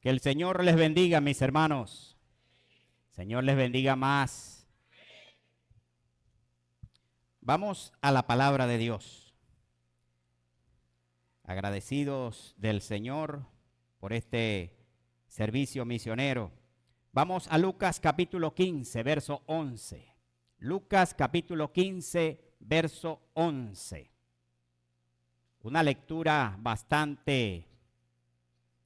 Que el Señor les bendiga, mis hermanos. Señor les bendiga más. Vamos a la palabra de Dios. Agradecidos del Señor por este servicio misionero. Vamos a Lucas capítulo 15, verso 11. Lucas capítulo 15, verso 11. Una lectura bastante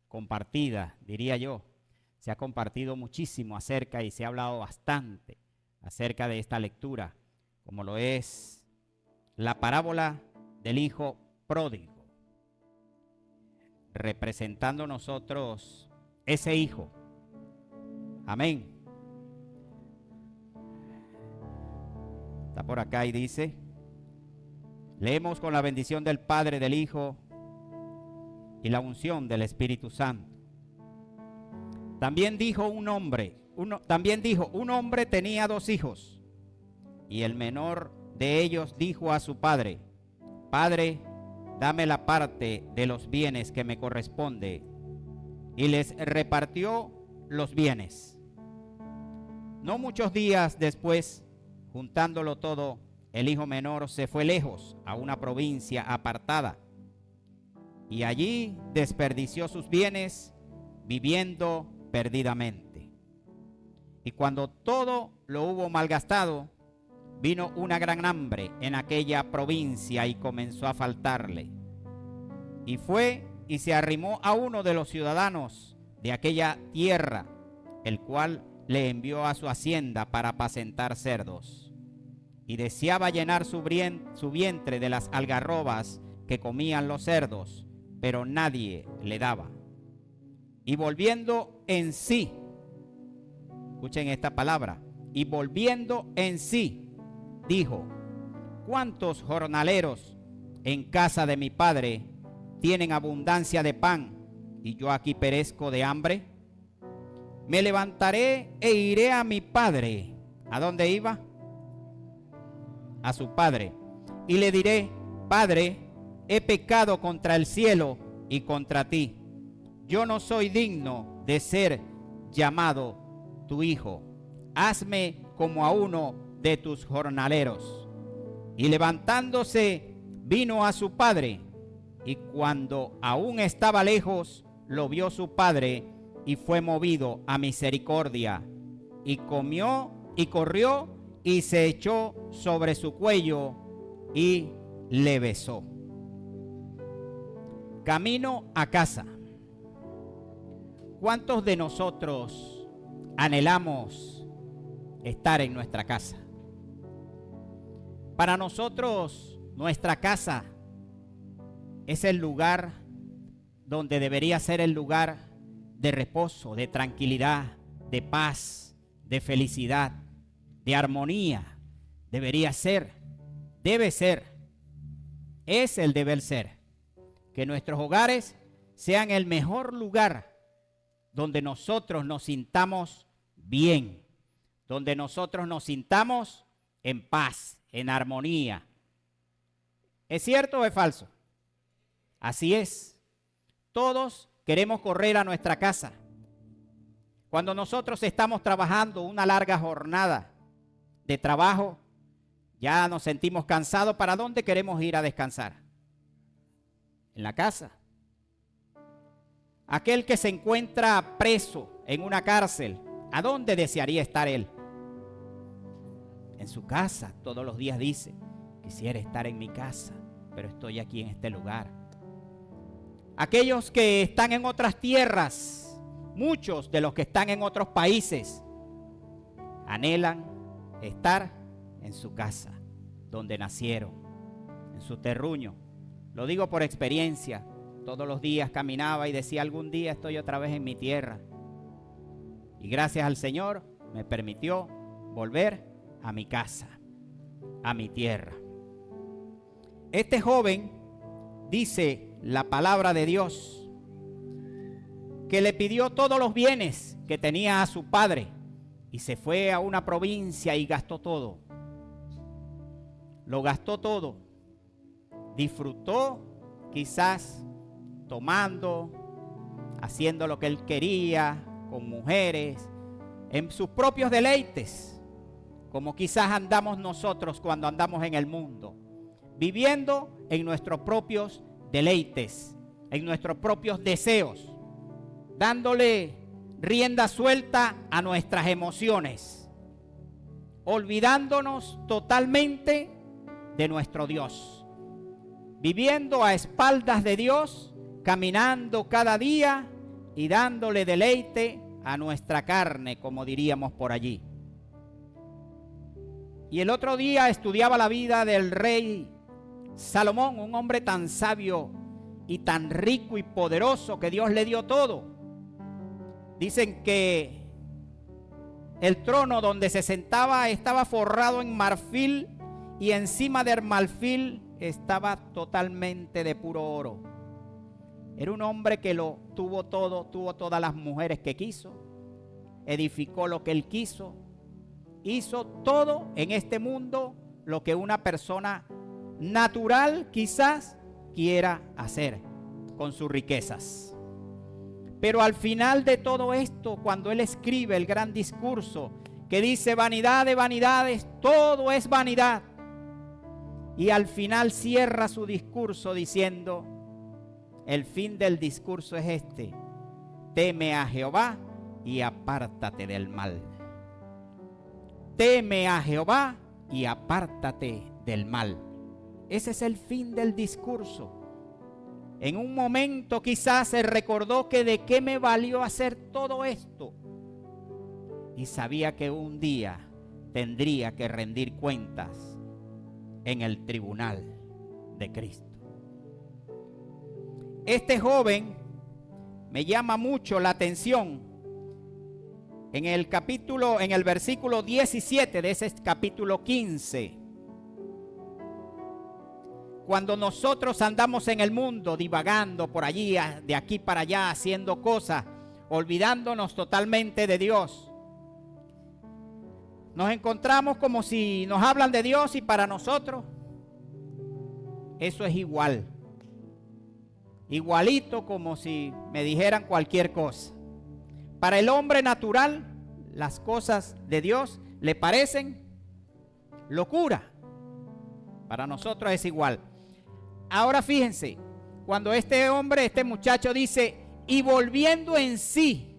compartida, diría yo. Se ha compartido muchísimo acerca y se ha hablado bastante acerca de esta lectura, como lo es la parábola del hijo pródigo, representando nosotros ese hijo. Amén. Está por acá y dice, leemos con la bendición del Padre, del Hijo y la unción del Espíritu Santo. También dijo, un hombre tenía 2 hijos, y el menor de ellos dijo a su padre: Padre, dame la parte de los bienes que me corresponde. Y les repartió los bienes. No muchos días después, juntándolo todo, el hijo menor se fue lejos a una provincia apartada, y allí desperdició sus bienes viviendo perdidamente. Y cuando todo lo hubo malgastado, vino una gran hambre en aquella provincia y comenzó a faltarle. Y fue y se arrimó a uno de los ciudadanos de aquella tierra, el cual le envió a su hacienda para apacentar cerdos. Y deseaba llenar su vientre de las algarrobas que comían los cerdos, pero nadie le daba. Y volviendo en sí, escuchen esta palabra, y volviendo en sí, dijo: ¿Cuántos jornaleros en casa de mi padre tienen abundancia de pan, y yo aquí perezco de hambre? Me levantaré e iré a mi padre. ¿A dónde iba? A su padre. Y le diré: Padre, he pecado contra el cielo y contra ti. Yo no soy digno de ser llamado tu hijo. Hazme como a uno de tus jornaleros. Y levantándose, vino a su padre. Y cuando aún estaba lejos, lo vio su padre y fue movido a misericordia. Y comió y corrió y se echó sobre su cuello y le besó. Camino a casa. ¿Cuántos de nosotros anhelamos estar en nuestra casa? Para nosotros, nuestra casa es el lugar donde debería ser el lugar de reposo, de tranquilidad, de paz, de felicidad, de armonía. Debería ser, debe ser, es el deber ser. Que nuestros hogares sean el mejor lugar donde nosotros nos sintamos bien, donde nosotros nos sintamos en paz, en armonía. ¿Es cierto o es falso? Así es. Todos queremos correr a nuestra casa. Cuando nosotros estamos trabajando una larga jornada de trabajo, ya nos sentimos cansados. ¿Para dónde queremos ir a descansar? En la casa. Aquel que se encuentra preso en una cárcel, ¿a dónde desearía estar él? En su casa. Todos los días dice: quisiera estar en mi casa, pero estoy aquí en este lugar. Aquellos que están en otras tierras, muchos de los que están en otros países, anhelan estar en su casa, donde nacieron, en su terruño. Lo digo por experiencia. Todos los días caminaba y decía: algún día estoy otra vez en mi tierra. Y gracias al Señor me permitió volver a mi casa, a mi tierra. Este joven, dice la palabra de Dios, que le pidió todos los bienes que tenía a su padre y se fue a una provincia y gastó todo. Lo gastó todo. Disfrutó quizás tomando, haciendo lo que él quería, con mujeres, en sus propios deleites, como quizás andamos nosotros cuando andamos en el mundo, viviendo en nuestros propios deleites, en nuestros propios deseos, dándole rienda suelta a nuestras emociones, olvidándonos totalmente de nuestro Dios, viviendo a espaldas de Dios, caminando cada día y dándole deleite a nuestra carne, como diríamos por allí. Y el otro día estudiaba la vida del rey Salomón, un hombre tan sabio y tan rico y poderoso que Dios le dio todo. Dicen que el trono donde se sentaba estaba forrado en marfil y encima del marfil estaba totalmente de puro oro. Era un hombre que lo tuvo todo, tuvo todas las mujeres que quiso, edificó lo que él quiso, hizo todo en este mundo lo que una persona natural quizás quiera hacer con sus riquezas. Pero al final de todo esto, cuando él escribe el gran discurso que dice vanidad de vanidades, todo es vanidad, y al final cierra su discurso diciendo, el fin del discurso es este: teme a Jehová y apártate del mal. Teme a Jehová y apártate del mal. Ese es el fin del discurso. En un momento quizás se recordó que de qué me valió hacer todo esto. Y sabía que un día tendría que rendir cuentas en el tribunal de Cristo. Este joven me llama mucho la atención en el versículo 17 de ese capítulo 15. Cuando nosotros andamos en el mundo divagando por allí, de aquí para allá, haciendo cosas, olvidándonos totalmente de Dios, nos encontramos como si nos hablan de Dios y para nosotros eso es igual. Igualito como si me dijeran cualquier cosa. Para el hombre natural, las cosas de Dios le parecen locura. Para nosotros es igual. Ahora fíjense, cuando este muchacho dice, y volviendo en sí,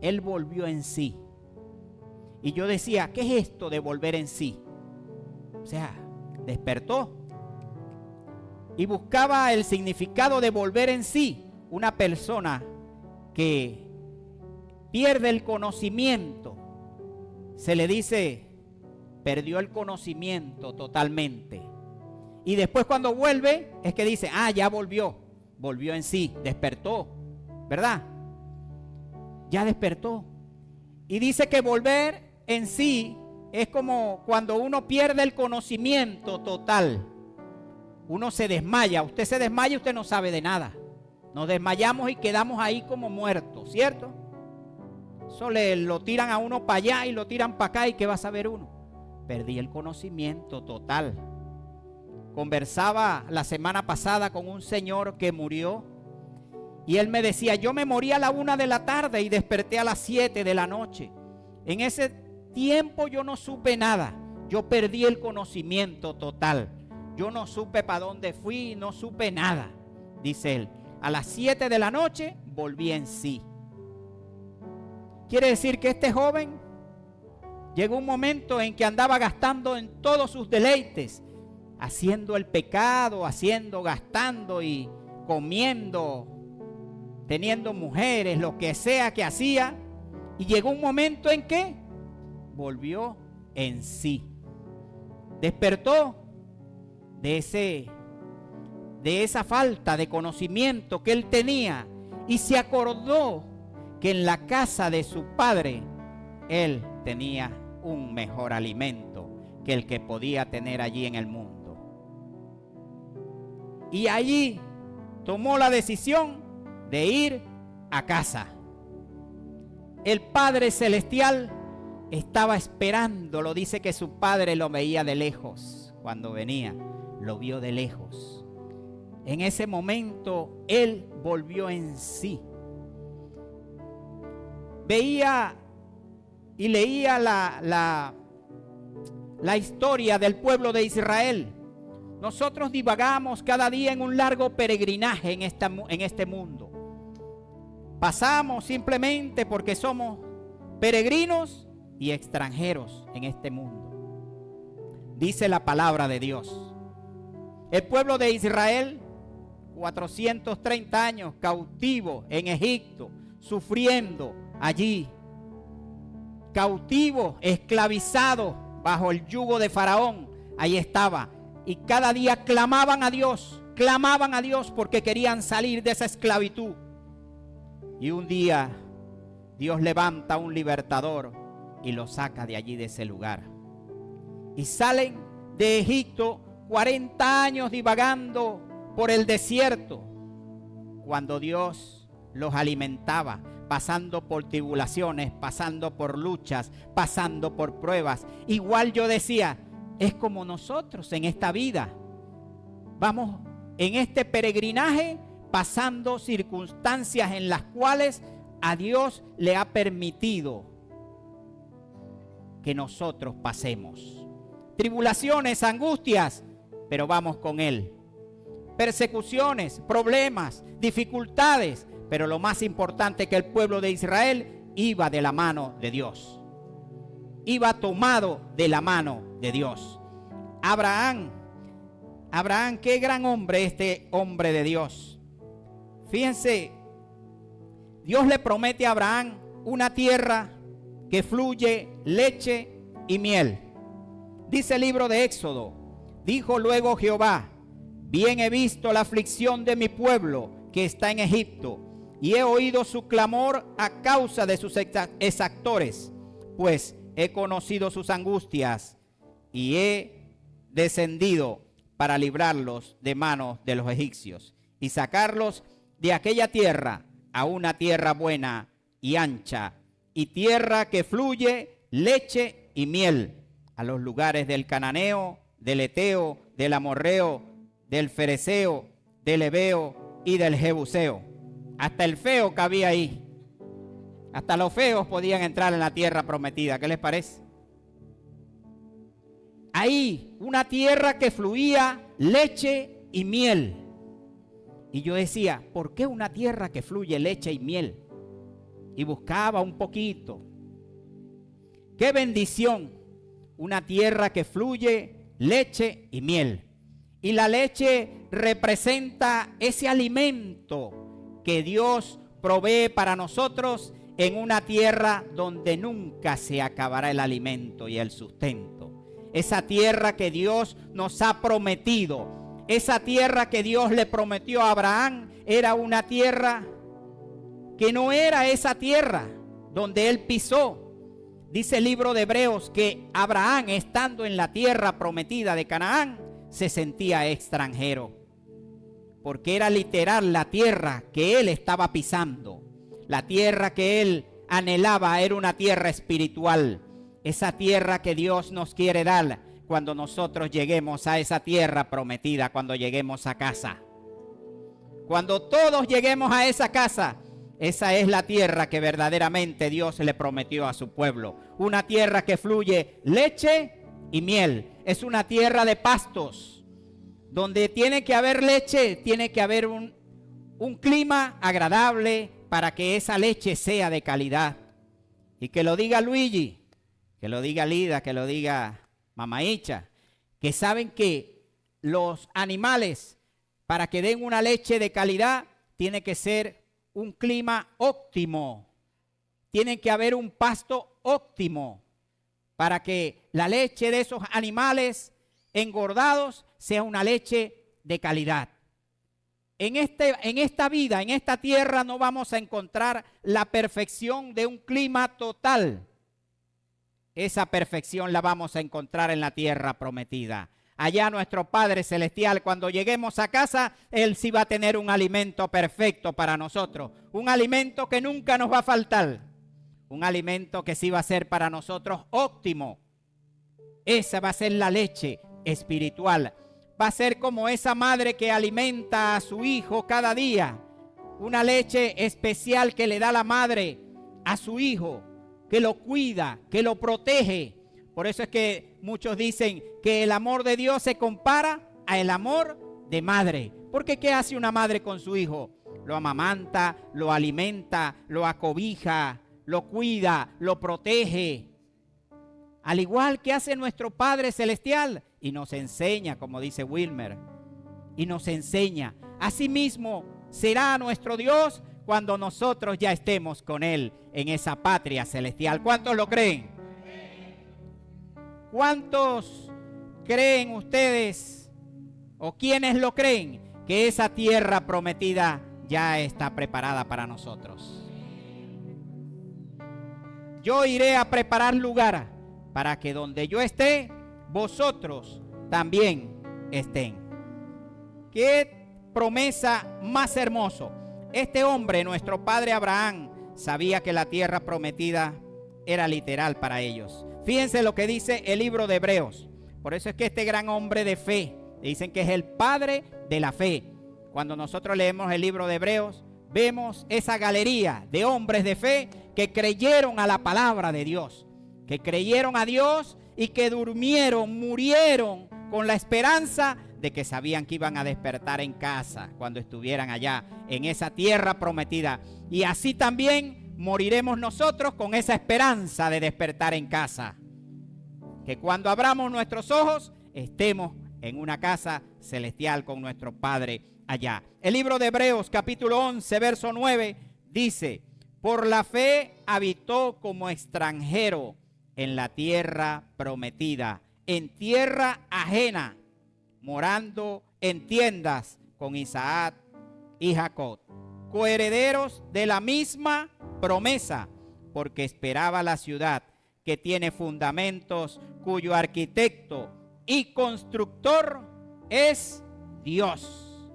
él volvió en sí. Y yo decía, ¿qué es esto de volver en sí? O sea, despertó. Y buscaba el significado de volver en sí. Una persona que pierde el conocimiento, se le dice, perdió el conocimiento totalmente. Y después cuando vuelve, es que dice, ya volvió en sí, despertó, ¿verdad? Ya despertó. Y dice que volver en sí es como cuando uno pierde el conocimiento total. Uno se desmaya, usted se desmaya, usted no sabe de nada. Nos desmayamos y quedamos ahí como muertos, ¿cierto? Eso lo tiran a uno para allá y lo tiran para acá, y ¿qué va a saber uno? Perdí el conocimiento total. Conversaba la semana pasada con un señor que murió y él me decía, yo me morí a la 1 de la tarde y desperté a las 7 de la noche. En ese tiempo yo no supe nada, yo perdí el conocimiento total. Yo no supe para dónde fui, no supe nada, dice él. A las 7 de la noche volví en sí. Quiere decir que este joven llegó un momento en que andaba gastando en todos sus deleites, haciendo el pecado, gastando y comiendo, teniendo mujeres, lo que sea que hacía. Y llegó un momento en que volvió en sí. Despertó de esa falta de conocimiento que él tenía y se acordó que en la casa de su padre él tenía un mejor alimento que el que podía tener allí en el mundo. Y allí tomó la decisión de ir a casa. El Padre Celestial estaba esperándolo. Dice que su padre lo veía de lejos. Cuando venía, lo vio de lejos. En ese momento, él volvió en sí. veía y leía la historia del pueblo de Israel, nosotros divagamos cada día en un largo peregrinaje en este mundo. Pasamos simplemente porque somos peregrinos y extranjeros en este mundo. Dice la palabra de Dios. El pueblo de Israel, 430 años cautivo en Egipto, sufriendo allí, cautivo, esclavizado bajo el yugo de Faraón, ahí estaba. Y cada día clamaban a Dios porque querían salir de esa esclavitud. Y un día Dios levanta un libertador y lo saca de allí, de ese lugar. Y salen de Egipto 40 años divagando por el desierto, cuando Dios los alimentaba, pasando por tribulaciones, pasando por luchas, pasando por pruebas. Igual yo decía, es como nosotros en esta vida. Vamos en este peregrinaje pasando circunstancias en las cuales a Dios le ha permitido que nosotros pasemos. Tribulaciones, angustias, pero vamos con Él. Persecuciones, problemas, dificultades, pero lo más importante es que el pueblo de Israel iba de la mano de Dios. Iba tomado de la mano de Dios. Abraham, qué gran hombre este hombre de Dios. Fíjense, Dios le promete a Abraham una tierra que fluye leche y miel. Dice el libro de Éxodo, dijo luego Jehová, bien he visto la aflicción de mi pueblo que está en Egipto, y he oído su clamor a causa de sus exactores, pues he conocido sus angustias y he descendido para librarlos de manos de los egipcios y sacarlos de aquella tierra a una tierra buena y ancha, y tierra que fluye leche y miel, a los lugares del cananeo, del eteo, del amorreo, del fereceo, del heveo y del jebuseo. Hasta el feo cabía ahí. Hasta los feos podían entrar en la tierra prometida. ¿Qué les parece? Ahí, una tierra que fluía leche y miel. Y yo decía, ¿por qué una tierra que fluye leche y miel? Y buscaba un poquito. ¡Qué bendición! Una tierra que fluye leche y miel. Y la leche representa ese alimento que Dios provee para nosotros en una tierra donde nunca se acabará el alimento y el sustento. Esa tierra que Dios nos ha prometido, esa tierra que Dios le prometió a Abraham, era una tierra que no era esa tierra donde él pisó. Dice el libro de Hebreos que Abraham, estando en la tierra prometida de Canaán, se sentía extranjero, porque era literal la tierra que él estaba pisando. La tierra que él anhelaba era una tierra espiritual, esa tierra que Dios nos quiere dar cuando nosotros lleguemos a esa tierra prometida, cuando lleguemos a casa. Cuando todos lleguemos a esa casa, esa es la tierra que verdaderamente Dios le prometió a su pueblo. Una tierra que fluye leche y miel. Es una tierra de pastos. Donde tiene que haber leche, tiene que haber un clima agradable para que esa leche sea de calidad. Y que lo diga Luigi, que lo diga Lida, que lo diga Mamá Icha, que saben que los animales, para que den una leche de calidad, tiene que ser un clima óptimo. Tiene que haber un pasto óptimo para que la leche de esos animales engordados sea una leche de calidad. En esta vida, en esta tierra, no vamos a encontrar la perfección de un clima total. Esa perfección la vamos a encontrar en la tierra prometida. Allá nuestro Padre Celestial, cuando lleguemos a casa, Él sí va a tener un alimento perfecto para nosotros. Un alimento que nunca nos va a faltar. Un alimento que sí va a ser para nosotros óptimo. Esa va a ser la leche espiritual. Va a ser como esa madre que alimenta a su hijo cada día. Una leche especial que le da la madre a su hijo, que lo cuida, que lo protege. Por eso es que muchos dicen que el amor de Dios se compara al amor de madre. Porque ¿qué hace una madre con su hijo? Lo amamanta, lo alimenta, lo acobija, lo cuida, lo protege. Al igual que hace nuestro Padre Celestial. Y nos enseña, como dice Wilmer, y nos enseña. Asimismo será nuestro Dios cuando nosotros ya estemos con Él en esa patria celestial. ¿Cuántos lo creen? ¿Cuántos creen ustedes, o quiénes lo creen, que esa tierra prometida ya está preparada para nosotros? Yo iré a preparar lugar para que donde yo esté, vosotros también estén. ¿Qué promesa más hermoso? Este hombre, nuestro padre Abraham, sabía que la tierra prometida era literal para ellos. Fíjense lo que dice el libro de Hebreos. Por eso es que este gran hombre de fe, dicen que es el padre de la fe. Cuando nosotros leemos el libro de Hebreos, vemos esa galería de hombres de fe que creyeron a la palabra de Dios, que creyeron a Dios y que durmieron, murieron con la esperanza de que sabían que iban a despertar en casa cuando estuvieran allá en esa tierra prometida. Y así también moriremos nosotros con esa esperanza de despertar en casa. Que cuando abramos nuestros ojos estemos en una casa celestial con nuestro Padre allá. El libro de Hebreos capítulo 11 verso 9 dice: por la fe habitó como extranjero en la tierra prometida, en tierra ajena, morando en tiendas con Isaac y Jacob, coherederos de la misma promesa, porque esperaba la ciudad que tiene fundamentos, cuyo arquitecto y constructor es Dios.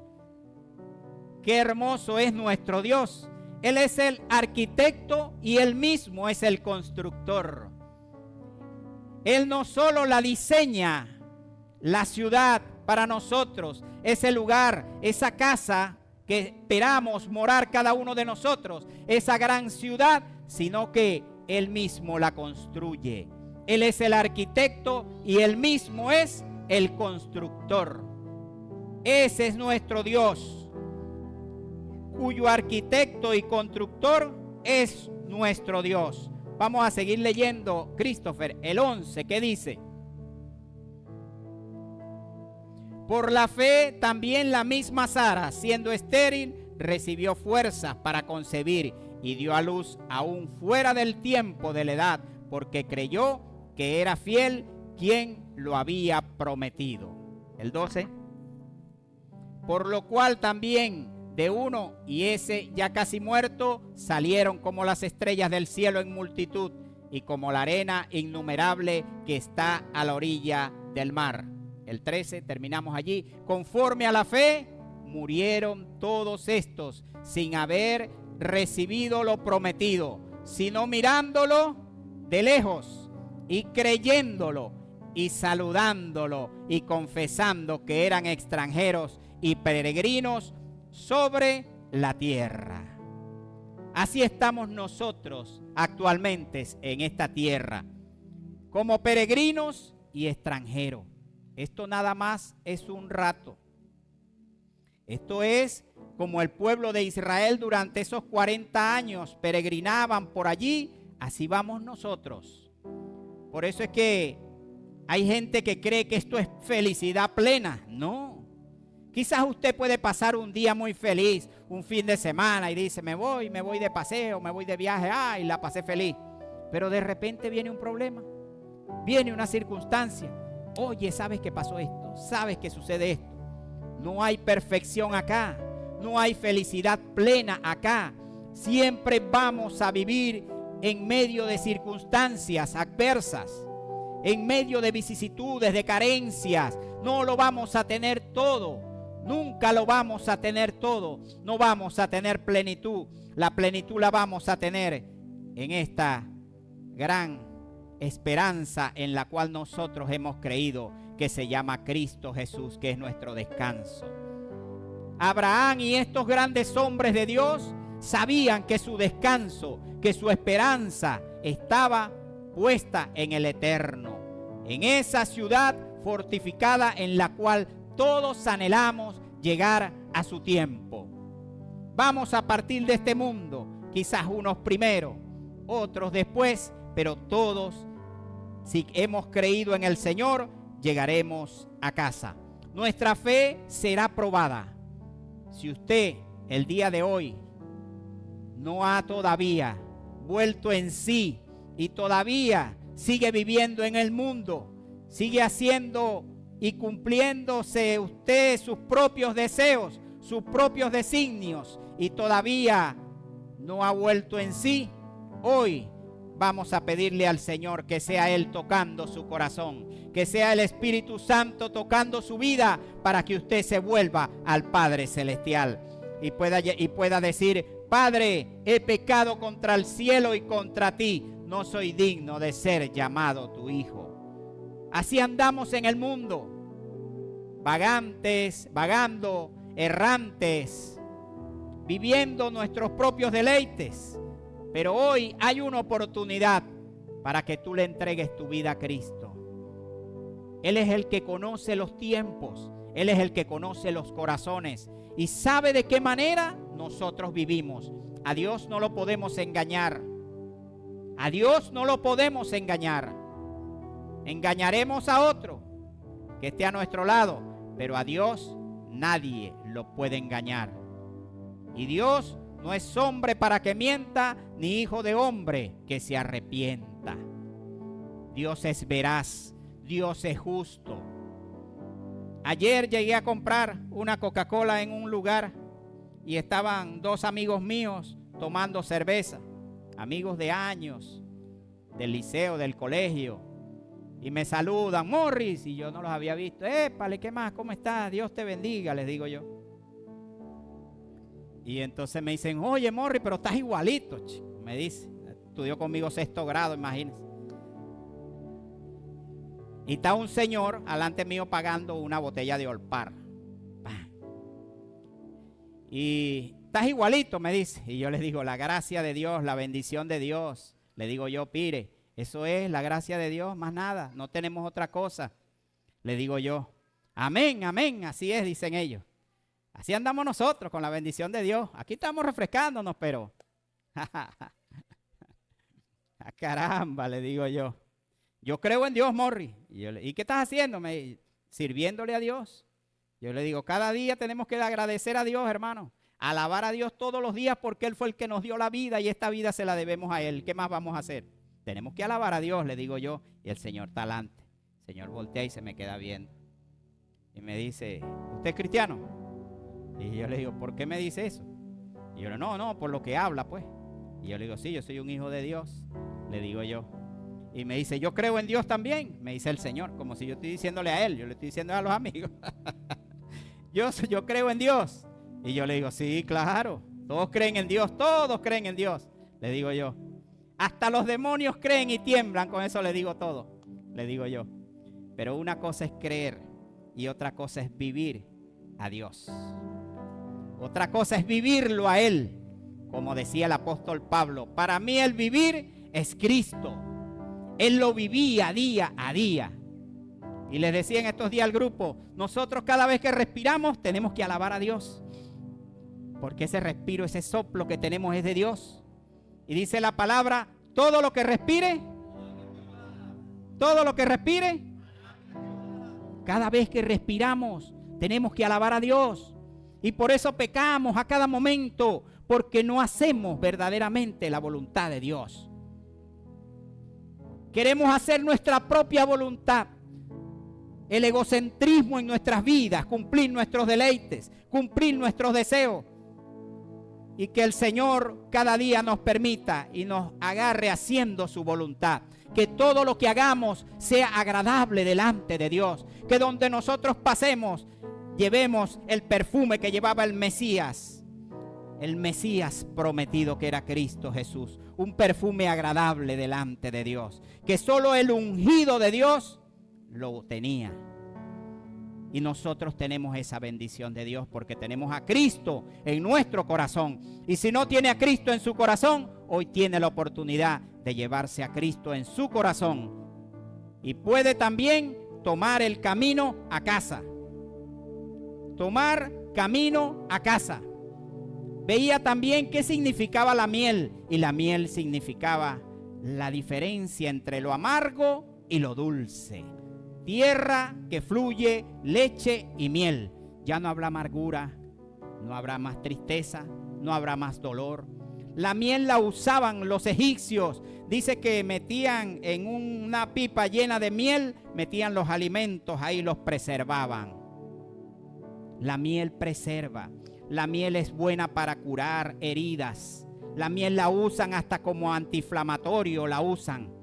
Qué hermoso es nuestro Dios. Él es el arquitecto y Él mismo es el constructor. Él no solo la diseña, la ciudad para nosotros, ese lugar, esa casa que esperamos morar cada uno de nosotros, esa gran ciudad, sino que Él mismo la construye. Él es el arquitecto y Él mismo es el constructor. Ese es nuestro Dios, cuyo arquitecto y constructor es nuestro Dios. Vamos a seguir leyendo, Christopher, el 11, que dice: por la fe también la misma Sara, siendo estéril, recibió fuerzas para concebir y dio a luz aún fuera del tiempo de la edad, porque creyó que era fiel quien lo había prometido. El 12. Por lo cual también de uno, y ese ya casi muerto, salieron como las estrellas del cielo en multitud, y como la arena innumerable que está a la orilla del mar. El 13, terminamos allí. Conforme a la fe, murieron todos estos sin haber recibido lo prometido, sino mirándolo de lejos y creyéndolo y saludándolo y confesando que eran extranjeros y peregrinos sobre la tierra. Así estamos nosotros actualmente en esta tierra, como peregrinos y extranjeros. Esto nada más es un rato. Esto es como el pueblo de Israel durante esos 40 años peregrinaban por allí, así vamos nosotros. Por eso es que hay gente que cree que esto es felicidad plena. No. Quizás usted puede pasar un día muy feliz, un fin de semana, y dice, me voy de paseo, me voy de viaje, y la pasé feliz. Pero de repente viene un problema, viene una circunstancia. Oye, ¿sabes qué pasó esto? ¿Sabes qué sucede esto? No hay perfección acá, no hay felicidad plena acá. Siempre vamos a vivir en medio de circunstancias adversas, en medio de vicisitudes, de carencias. No lo vamos a tener todo, nunca lo vamos a tener todo. No vamos a tener plenitud. La plenitud la vamos a tener en esta gran esperanza en la cual nosotros hemos creído, que se llama Cristo Jesús, que es nuestro descanso. Abraham y estos grandes hombres de Dios sabían que su descanso, que su esperanza estaba puesta en el eterno, en esa ciudad fortificada en la cual todos anhelamos llegar a su tiempo. Vamos a partir de este mundo, quizás unos primero, otros después, pero todos, si hemos creído en el Señor, llegaremos a casa. Nuestra fe será probada. Si usted el día de hoy no ha todavía vuelto en sí y todavía sigue viviendo en el mundo, sigue haciendo y cumpliéndose usted sus propios deseos, sus propios designios, y todavía no ha vuelto en sí, hoy vamos a pedirle al Señor que sea Él tocando su corazón, que sea el Espíritu Santo tocando su vida para que usted se vuelva al Padre Celestial y pueda decir: Padre, he pecado contra el cielo y contra ti, no soy digno de ser llamado tu hijo. Así andamos en el mundo, vagantes, vagando, errantes, viviendo nuestros propios deleites. Pero hoy hay una oportunidad para que tú le entregues tu vida a Cristo. Él es el que conoce los tiempos, Él es el que conoce los corazones y sabe de qué manera nosotros vivimos. A Dios no lo podemos engañar. A Dios no lo podemos engañar. Engañaremos a otro que esté a nuestro lado, pero a Dios nadie lo puede engañar. Y Dios no es hombre para que mienta, ni hijo de hombre que se arrepienta. Dios es veraz, Dios es justo. Ayer llegué a comprar una Coca-Cola en un lugar y estaban dos amigos míos tomando cerveza, amigos de años, del liceo, del colegio, y me saludan: Morris, y yo no los había visto. Épale, ¿qué más? ¿Cómo estás? Dios te bendiga, les digo yo. Y entonces me dicen: oye, Morris, pero estás igualito, chico. Me dice, estudió conmigo 6º grado, imagínense. Y está un señor alante mío pagando una botella de Olpar. Y estás igualito, me dice. Y yo les digo: la gracia de Dios, la bendición de Dios. Le digo yo: pire, eso es la gracia de Dios, más nada, no tenemos otra cosa. Le digo yo: amén, amén, así es, dicen ellos. Así andamos nosotros con la bendición de Dios. Aquí estamos refrescándonos, pero caramba, le digo yo. Yo creo en Dios, Morri. ¿Y qué estás haciendo? Sirviéndole a Dios. Yo le digo: cada día tenemos que agradecer a Dios, hermano. Alabar a Dios todos los días, porque Él fue el que nos dio la vida y esta vida se la debemos a Él. ¿Qué más vamos a hacer? Tenemos que alabar a Dios, le digo yo. Y el Señor está alante. El Señor voltea y se me queda viendo. Y me dice: ¿usted es cristiano? Y yo le digo: ¿por qué me dice eso? Y yo le digo: no, por lo que habla, pues. Y yo le digo: sí, yo soy un hijo de Dios, le digo yo. Y me dice: yo creo en Dios también, me dice el Señor, como si yo estoy diciéndole a él, yo le estoy diciendo a los amigos. yo creo en Dios. Y yo le digo: sí, claro, todos creen en Dios, todos creen en Dios, le digo yo. Hasta los demonios creen y tiemblan, con eso le digo todo, le digo yo. Pero una cosa es creer y otra cosa es vivir a Dios. Otra cosa es vivirlo a Él. Como decía el apóstol Pablo: para mí el vivir es Cristo. Él lo vivía día a día. Y les decía en estos días al grupo: nosotros cada vez que respiramos tenemos que alabar a Dios, porque ese respiro, ese soplo que tenemos es de Dios. Y dice la palabra: todo lo que respire, cada vez que respiramos tenemos que alabar a Dios. Y por eso pecamos a cada momento, porque no hacemos verdaderamente la voluntad de Dios. Queremos hacer nuestra propia voluntad, el egocentrismo en nuestras vidas, cumplir nuestros deleites, cumplir nuestros deseos. Y que el Señor cada día nos permita y nos agarre haciendo su voluntad. Que todo lo que hagamos sea agradable delante de Dios. Que donde nosotros pasemos, llevemos el perfume que llevaba el Mesías prometido, que era Cristo Jesús. Un perfume agradable delante de Dios, que solo el ungido de Dios lo tenía. Y nosotros tenemos esa bendición de Dios porque tenemos a Cristo en nuestro corazón. Y si no tiene a Cristo en su corazón, hoy tiene la oportunidad de llevarse a Cristo en su corazón. Y puede también tomar el camino a casa. Tomar camino a casa. Veía también qué significaba la miel. Y la miel significaba la diferencia entre lo amargo y lo dulce. Tierra que fluye leche y miel. Ya no habrá amargura, no habrá más tristeza, no habrá más dolor. La miel la usaban los egipcios. Dice que metían en una pipa llena de miel, metían los alimentos ahí, los preservaban. La miel preserva. La miel es buena para curar heridas. La miel la usan hasta como antiinflamatorio, la usan.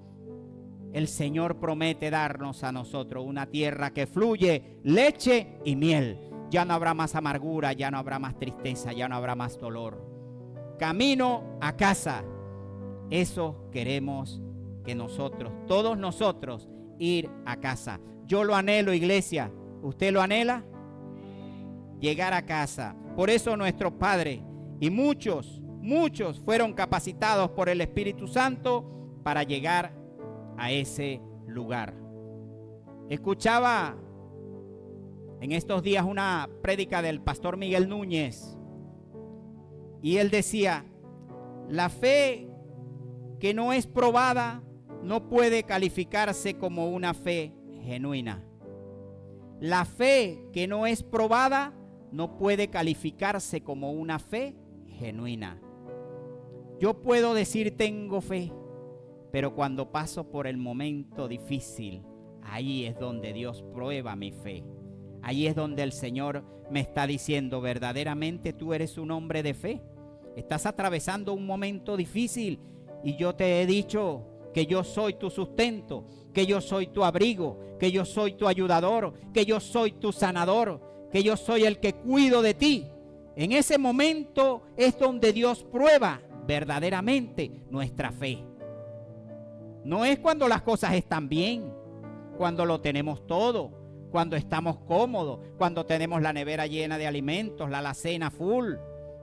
El Señor promete darnos a nosotros una tierra que fluye leche y miel. Ya no habrá más amargura, ya no habrá más tristeza, ya no habrá más dolor. Camino a casa. Eso queremos que nosotros, todos nosotros, ir a casa. Yo lo anhelo, iglesia. ¿Usted lo anhela? Llegar a casa. Por eso nuestros padres y muchos fueron capacitados por el Espíritu Santo para llegar a ese lugar. Escuchaba en estos días una prédica del pastor Miguel Núñez y él decía: la fe que no es probada no puede calificarse como una fe genuina. La fe que no es probada no puede calificarse como una fe genuina. Yo puedo decir tengo fe, pero cuando paso por el momento difícil, ahí es donde Dios prueba mi fe. Ahí es donde el Señor me está diciendo: verdaderamente tú eres un hombre de fe. Estás atravesando un momento difícil y yo te he dicho que yo soy tu sustento, que yo soy tu abrigo, que yo soy tu ayudador, que yo soy tu sanador, que yo soy el que cuido de ti. En ese momento es donde Dios prueba verdaderamente nuestra fe. No es cuando las cosas están bien, cuando lo tenemos todo, cuando estamos cómodos, cuando tenemos la nevera llena de alimentos, la alacena full.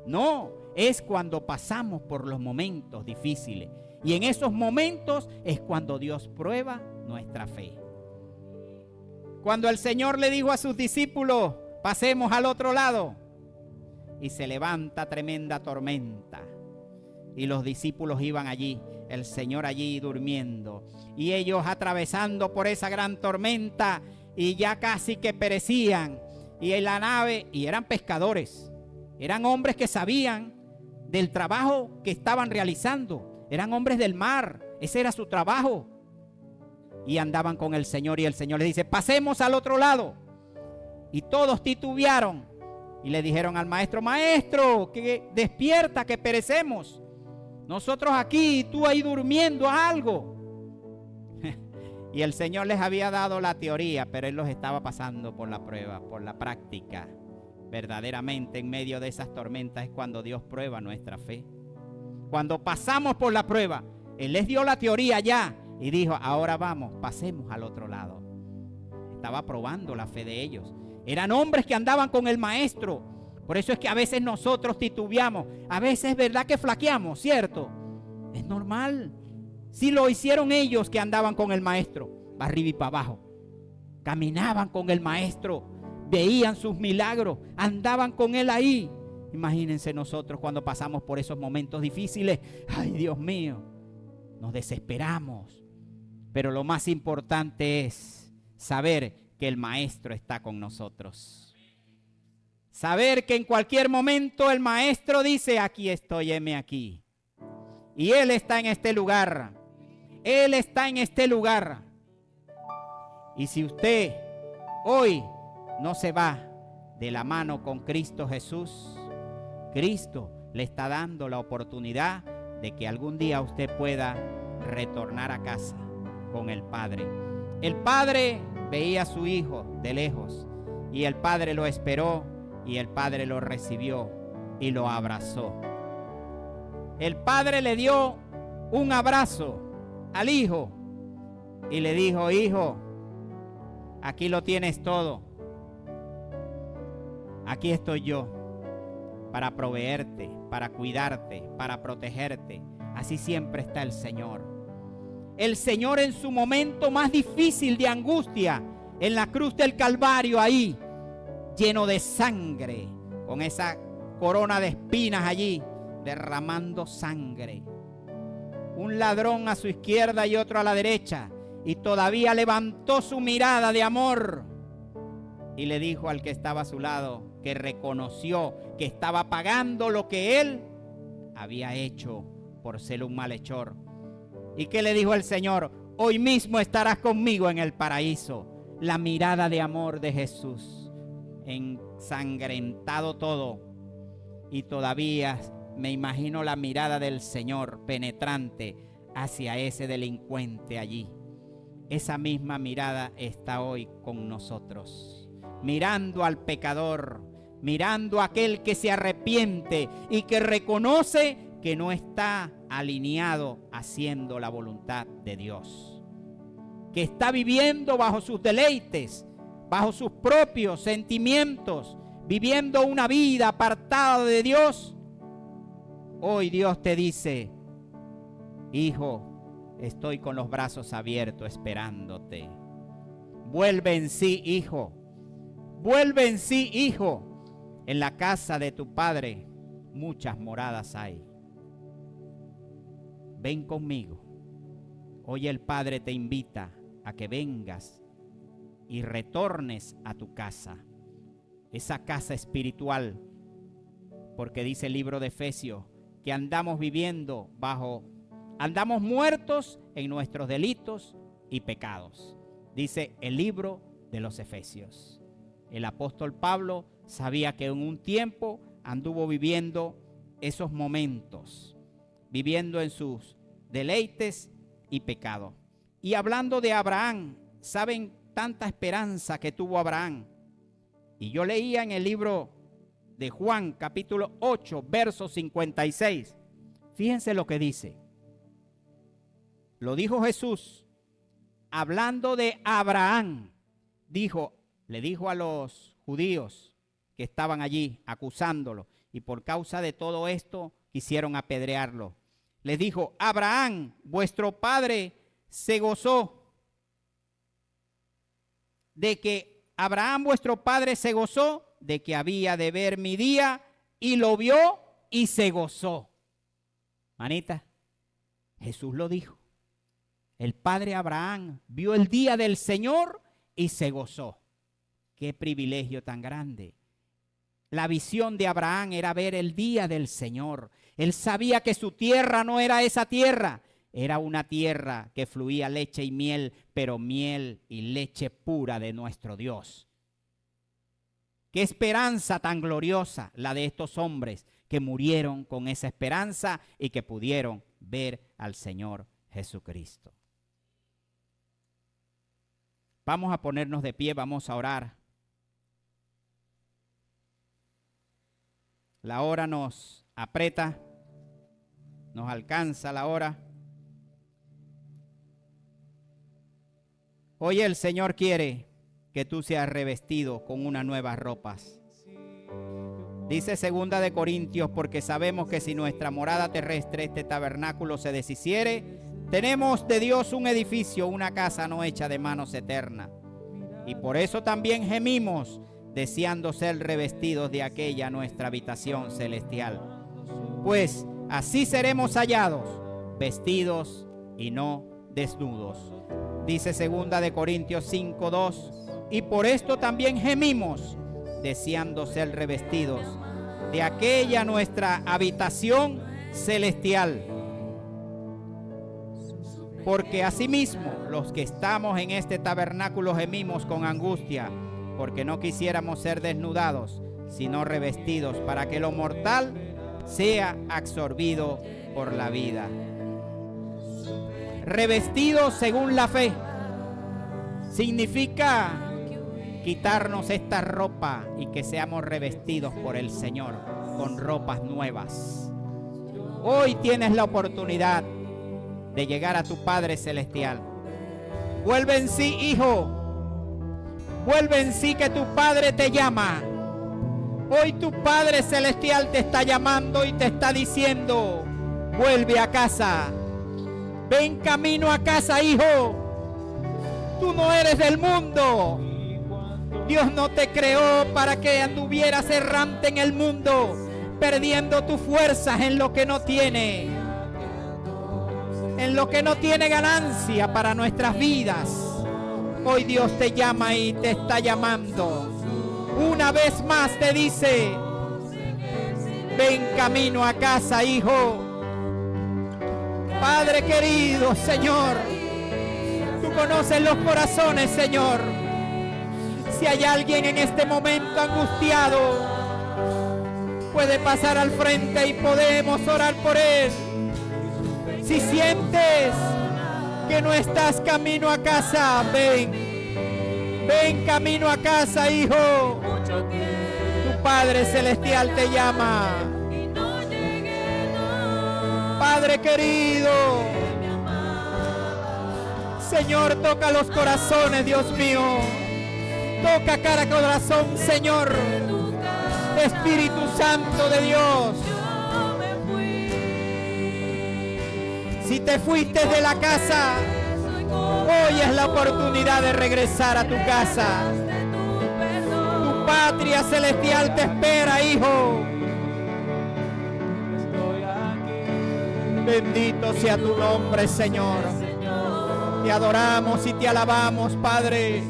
No, es cuando pasamos por los momentos difíciles. Y en esos momentos es cuando Dios prueba nuestra fe. Cuando el Señor le dijo a sus discípulos: pasemos al otro lado, y se levanta tremenda tormenta, y los discípulos iban allí, el Señor allí durmiendo, y ellos atravesando por esa gran tormenta, y ya casi que perecían, y en la nave, y eran pescadores, eran hombres que sabían del trabajo que estaban realizando, eran hombres del mar, ese era su trabajo, y andaban con el Señor, y el Señor les dice: pasemos al otro lado. Y todos titubearon y le dijeron al maestro: maestro, que despierta, que perecemos. Nosotros aquí y tú ahí durmiendo algo. Y el Señor les había dado la teoría, pero Él los estaba pasando por la prueba, por la práctica. Verdaderamente en medio de esas tormentas es cuando Dios prueba nuestra fe. Cuando pasamos por la prueba, Él les dio la teoría ya y dijo: ahora vamos, pasemos al otro lado. Estaba probando la fe de ellos. Eran hombres que andaban con el maestro. Por eso es que a veces nosotros titubeamos. A veces es verdad que flaqueamos, ¿cierto? Es normal. Si lo hicieron ellos que andaban con el maestro, para arriba y para abajo. Caminaban con el maestro. Veían sus milagros. Andaban con él ahí. Imagínense nosotros cuando pasamos por esos momentos difíciles. Ay, Dios mío. Nos desesperamos. Pero lo más importante es saber que el maestro está con nosotros. Saber que en cualquier momento el maestro dice: aquí estoy, heme aquí. Y Él está en este lugar. Él está en este lugar. Y si usted hoy no se va de la mano con Cristo Jesús, Cristo le está dando la oportunidad de que algún día usted pueda retornar a casa con el Padre. El Padre veía a su hijo de lejos y el Padre lo esperó y el Padre lo recibió y lo abrazó. El Padre le dio un abrazo al hijo y le dijo: hijo, aquí lo tienes todo. Aquí estoy yo para proveerte, para cuidarte, para protegerte, Así siempre está el Señor. El Señor en su momento más difícil de angustia, en la cruz del Calvario, ahí, lleno de sangre, con esa corona de espinas allí, derramando sangre. Un ladrón a su izquierda y otro a la derecha, y todavía levantó su mirada de amor y le dijo al que estaba a su lado, que reconoció que estaba pagando lo que él había hecho por ser un malhechor. ¿Y qué le dijo el Señor? Hoy mismo estarás conmigo en el paraíso. La mirada de amor de Jesús, ensangrentado todo, y todavía me imagino la mirada del Señor penetrante hacia ese delincuente allí. Esa misma mirada está hoy con nosotros, mirando al pecador, mirando a aquel que se arrepiente y que reconoce que no está alineado haciendo la voluntad de Dios, que está viviendo bajo sus deleites, bajo sus propios sentimientos, viviendo una vida apartada de Dios. Hoy Dios te dice: hijo, estoy con los brazos abiertos esperándote. Vuelve en sí, hijo. Vuelve en sí, hijo. En la casa de tu Padre muchas moradas hay. Ven conmigo. Hoy el Padre te invita a que vengas y retornes a tu casa. Esa casa espiritual. Porque dice el libro de Efesios que andamos viviendo andamos muertos en nuestros delitos y pecados. Dice el libro de los Efesios. El apóstol Pablo sabía que en un tiempo anduvo viviendo esos momentos, viviendo en sus deleites y pecados. Y hablando de Abraham, ¿saben tanta esperanza que tuvo Abraham? Y yo leía en el libro de Juan, capítulo 8, verso 56. Fíjense lo que dice. Lo dijo Jesús, hablando de Abraham. Le dijo a los judíos que estaban allí acusándolo, y por causa de todo esto quisieron apedrearlo. Les dijo: Abraham, vuestro padre, se gozó de que había de ver mi día, y lo vio y se gozó. Manita, Jesús lo dijo. El padre Abraham vio el día del Señor y se gozó. Qué privilegio tan grande. La visión de Abraham era ver el día del Señor. Él sabía que su tierra no era esa tierra. Era una tierra que fluía leche y miel, pero miel y leche pura de nuestro Dios. Qué esperanza tan gloriosa la de estos hombres que murieron con esa esperanza y que pudieron ver al Señor Jesucristo. Vamos a ponernos de pie, vamos a orar. La hora nos aprieta, nos alcanza la hora. Hoy el Señor quiere que tú seas revestido con unas nuevas ropas. Dice 2 de Corintios: porque sabemos que si nuestra morada terrestre, este tabernáculo, se deshiciere, tenemos de Dios un edificio, una casa no hecha de manos eterna. Y por eso también gemimos, deseando ser revestidos de aquella nuestra habitación celestial. Pues así seremos hallados, vestidos y no desnudos. Dice 2 de Corintios 5:2: y por esto también gemimos, deseando ser revestidos de aquella nuestra habitación celestial. Porque asimismo los que estamos en este tabernáculo gemimos con angustia, porque no quisiéramos ser desnudados, sino revestidos, para que lo mortal sea absorbido por la vida. Revestidos según la fe significa quitarnos esta ropa y que seamos revestidos por el Señor con ropas nuevas. Hoy tienes la oportunidad de llegar a tu Padre Celestial. Vuelve en sí, hijo. Vuelve en sí, que tu Padre te llama. Hoy tu Padre Celestial te está llamando y te está diciendo: Vuelve a casa. Ven camino a casa, hijo. Tú no eres del mundo. Dios no te creó para que anduvieras errante en el mundo, perdiendo tus fuerzas en lo que no tiene, en lo que no tiene ganancia para nuestras vidas. Hoy Dios te llama y te está llamando. Una vez más te dice: ven camino a casa, hijo. Padre querido, Señor, tú conoces los corazones, Señor. Si hay alguien en este momento angustiado, puede pasar al frente y podemos orar por él. Si sientes que no estás camino a casa, ven. Ven camino a casa, hijo. Tu Padre Celestial te llama. Padre querido, Señor, toca los corazones, Dios mío. Toca cada corazón, Señor. Espíritu Santo de Dios. Si te fuiste de la casa, hoy es la oportunidad de regresar a tu casa. Tu patria celestial te espera, hijo. Bendito sea tu nombre, Señor. Te adoramos y te alabamos, Padre.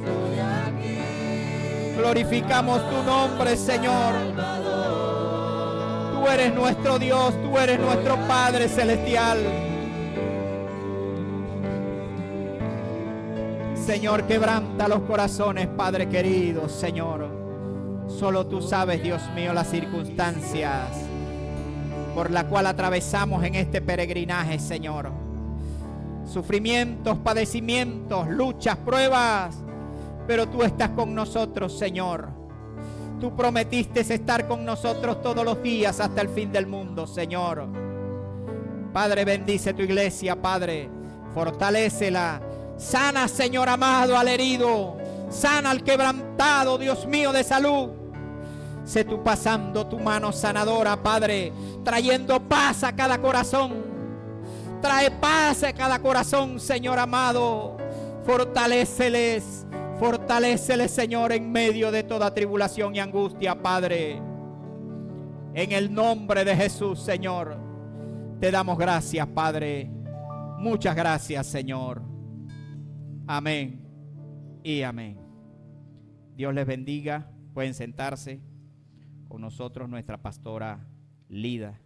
Glorificamos tu nombre, Señor. Tú eres nuestro Dios, tú eres nuestro Padre Celestial. Señor, quebranta los corazones, Padre querido, Señor. Solo tú sabes, Dios mío, las circunstancias por la cual atravesamos en este peregrinaje, Señor. Sufrimientos, padecimientos, luchas, pruebas, pero tú estás con nosotros, Señor. Tú prometiste estar con nosotros todos los días hasta el fin del mundo, Señor. Padre, bendice tu iglesia, Padre. Fortalécela. Sana, Señor amado, al herido. Sana al quebrantado, Dios mío, de salud. Sé tú pasando tu mano sanadora, Padre, trayendo paz a cada corazón. Trae paz a cada corazón, Señor amado. Fortaléceles, fortaléceles, Señor, en medio de toda tribulación y angustia, Padre. En el nombre de Jesús, Señor, te damos gracias, Padre. Muchas gracias, Señor. Amén y amén. Dios les bendiga. Pueden sentarse. Con nosotros nuestra pastora Lida.